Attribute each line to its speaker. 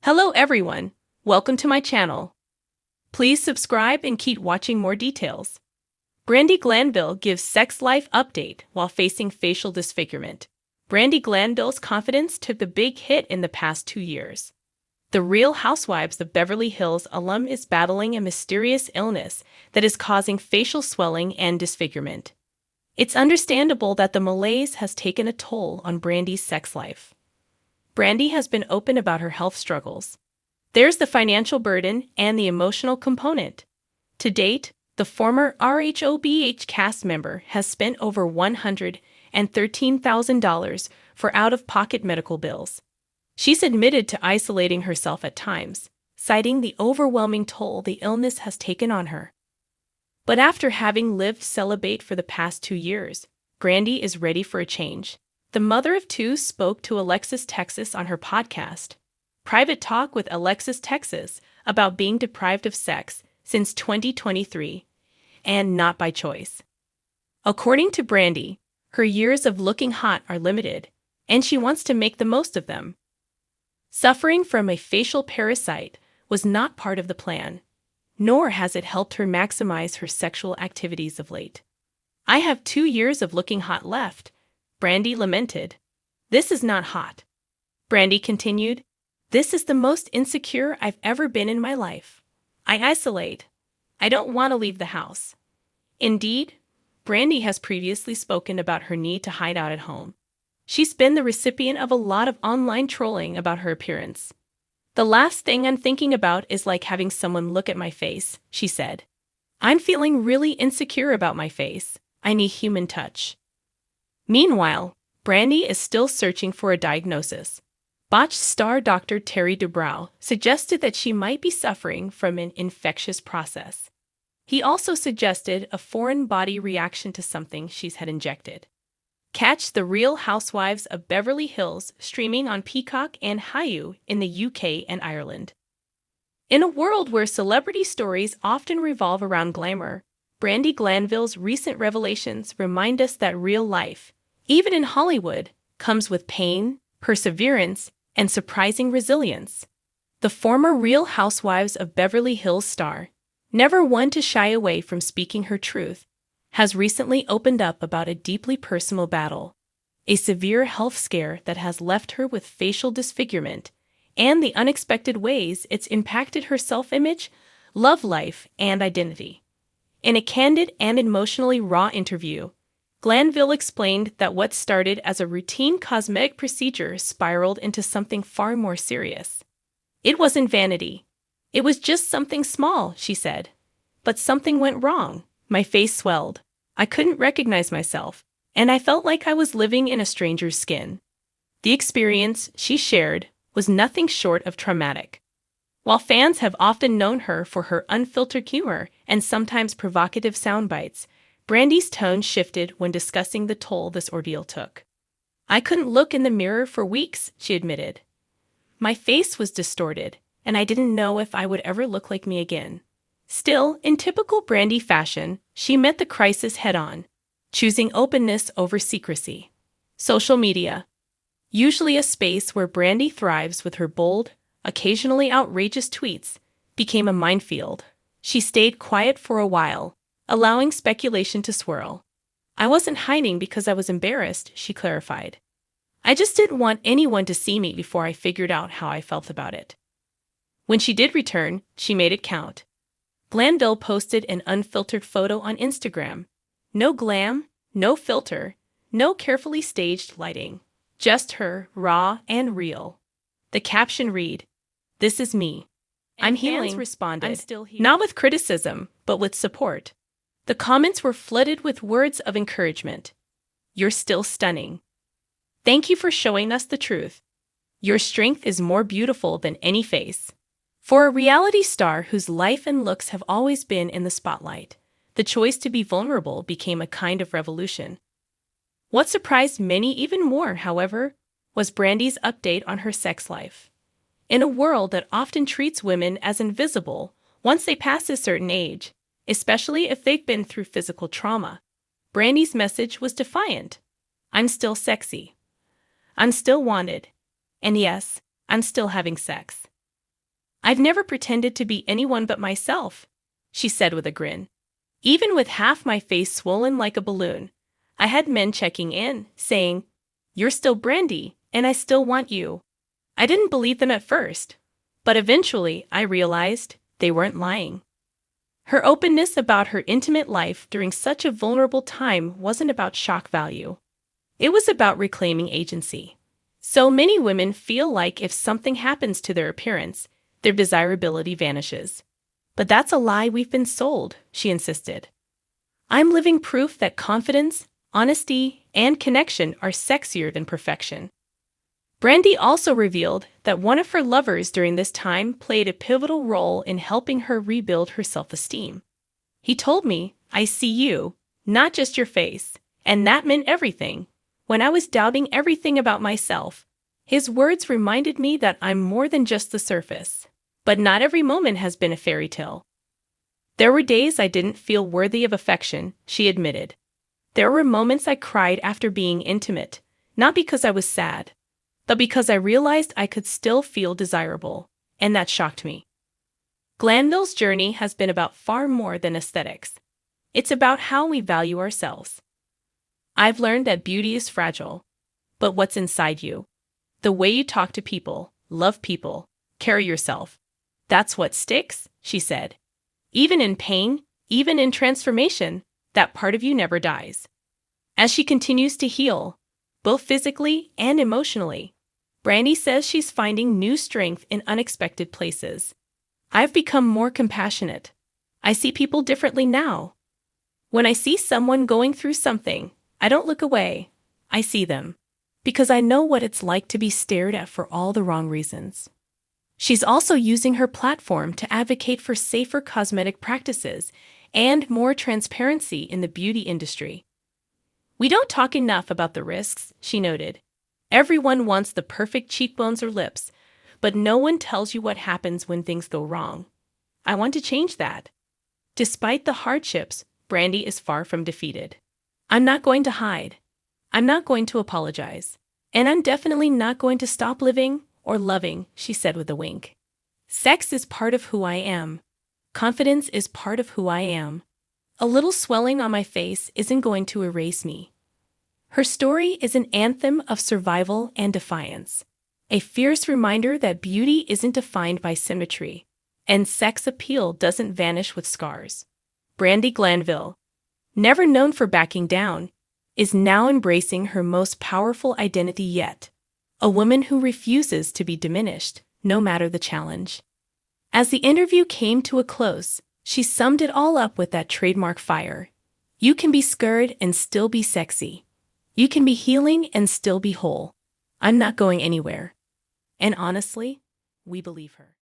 Speaker 1: Hello everyone, welcome to my channel. Please subscribe and keep watching more details. Brandi Glanville gives sex life update while facing facial disfigurement. Brandi Glanville's confidence took a big hit in the past 2 years. The Real Housewives of Beverly Hills alum is battling a mysterious illness that is causing facial swelling and disfigurement. It's understandable that the malaise has taken a toll on Brandi's sex life. Brandi has been open about her health struggles. There's the financial burden and the emotional component. To date, the former RHOBH cast member has spent over $113,000 for out-of-pocket medical bills. She's admitted to isolating herself at times, citing the overwhelming toll the illness has taken on her. But after having lived celibate for the past 2 years, Brandi is ready for a change. The mother of two spoke to Alexis Texas on her podcast, Private Talk with Alexis Texas, about being deprived of sex since 2023, and not by choice. According to Brandi, her years of looking hot are limited, and she wants to make the most of them. Suffering from a facial parasite was not part of the plan, nor has it helped her maximize her sexual activities of late. "I have 2 years of looking hot left," Brandi lamented. "This is not hot." Brandi continued, "This is the most insecure I've ever been in my life. I isolate. I don't want to leave the house." Indeed, Brandi has previously spoken about her need to hide out at home. She's been the recipient of a lot of online trolling about her appearance. "The last thing I'm thinking about is like having someone look at my face," she said. "I'm feeling really insecure about my face. I need human touch." Meanwhile, Brandi is still searching for a diagnosis. Botched star Dr. Terry Dubrow suggested that she might be suffering from an infectious process. He also suggested a foreign body reaction to something she's had injected. Catch The Real Housewives of Beverly Hills streaming on Peacock and Hulu in the UK and Ireland. In a world where celebrity stories often revolve around glamour, Brandi Glanville's recent revelations remind us that real life, even in Hollywood, comes with pain, perseverance, and surprising resilience. The former Real Housewives of Beverly Hills star, never one to shy away from speaking her truth, has recently opened up about a deeply personal battle, a severe health scare that has left her with facial disfigurement, and the unexpected ways it's impacted her self-image, love life, and identity. In a candid and emotionally raw interview, Glanville explained that what started as a routine cosmetic procedure spiraled into something far more serious. "It wasn't vanity. It was just something small," she said. "But something went wrong. My face swelled. I couldn't recognize myself, and I felt like I was living in a stranger's skin." The experience, she shared, was nothing short of traumatic. While fans have often known her for her unfiltered humor and sometimes provocative sound bites, Brandi's tone shifted when discussing the toll this ordeal took. "I couldn't look in the mirror for weeks," she admitted. "My face was distorted, and I didn't know if I would ever look like me again." Still, in typical Brandi fashion, she met the crisis head-on, choosing openness over secrecy. Social media, usually a space where Brandi thrives with her bold, occasionally outrageous tweets, became a minefield. She stayed quiet for a while, allowing speculation to swirl. "I wasn't hiding because I was embarrassed," she clarified. "I just didn't want anyone to see me before I figured out how I felt about it." When she did return, she made it count. Glanville posted an unfiltered photo on Instagram. No glam, no filter, no carefully staged lighting. Just her, raw and real. The caption read, "This is me. I'm healing." Fans responded, "I'm still here." Not with criticism, but with support. The comments were flooded with words of encouragement. "You're still stunning. Thank you for showing us the truth. Your strength is more beautiful than any face." For a reality star whose life and looks have always been in the spotlight, the choice to be vulnerable became a kind of revolution. What surprised many even more, however, was Brandi's update on her sex life. In a world that often treats women as invisible once they pass a certain age, especially if they've been through physical trauma, Brandi's message was defiant. "I'm still sexy. I'm still wanted. And yes, I'm still having sex." I've never pretended to be anyone but myself, she said with a grin. Even with half my face swollen like a balloon, I had men checking in, saying, "You're still Brandi, and I still want you." I didn't believe them at first, but eventually I realized they weren't lying. Her openness about her intimate life during such a vulnerable time wasn't about shock value. It was about reclaiming agency. So many women feel like if something happens to their appearance, their desirability vanishes. But that's a lie we've been sold, she insisted. I'm living proof that confidence, honesty, and connection are sexier than perfection. Brandi also revealed that one of her lovers during this time played a pivotal role in helping her rebuild her self-esteem. He told me, "I see you, not just your face," and that meant everything. When I was doubting everything about myself, his words reminded me that I'm more than just the surface. But not every moment has been a fairy tale. There were days I didn't feel worthy of affection, she admitted. There were moments I cried after being intimate, not because I was sad, but because I realized I could still feel desirable, and that shocked me. Glanville's journey has been about far more than aesthetics. It's about how we value ourselves. I've learned that beauty is fragile, but what's inside you, the way you talk to people, love people, carry yourself, that's what sticks, she said. Even in pain, even in transformation, that part of you never dies. As she continues to heal, both physically and emotionally, Brandi says she's finding new strength in unexpected places. I've become more compassionate. I see people differently now. When I see someone going through something, I don't look away. I see them. Because I know what it's like to be stared at for all the wrong reasons. She's also using her platform to advocate for safer cosmetic practices and more transparency in the beauty industry. We don't talk enough about the risks, she noted. Everyone wants the perfect cheekbones or lips, but no one tells you what happens when things go wrong. I want to change that. Despite the hardships, Brandi is far from defeated. I'm not going to hide. I'm not going to apologize. And I'm definitely not going to stop living or loving, she said with a wink. Sex is part of who I am. Confidence is part of who I am. A little swelling on my face isn't going to erase me. Her story is an anthem of survival and defiance, a fierce reminder that beauty isn't defined by symmetry, and sex appeal doesn't vanish with scars. Brandi Glanville, never known for backing down, is now embracing her most powerful identity yet, a woman who refuses to be diminished, no matter the challenge. As the interview came to a close, she summed it all up with that trademark fire. You can be scared and still be sexy. You can be healing and still be whole. I'm not going anywhere. And honestly, we believe her.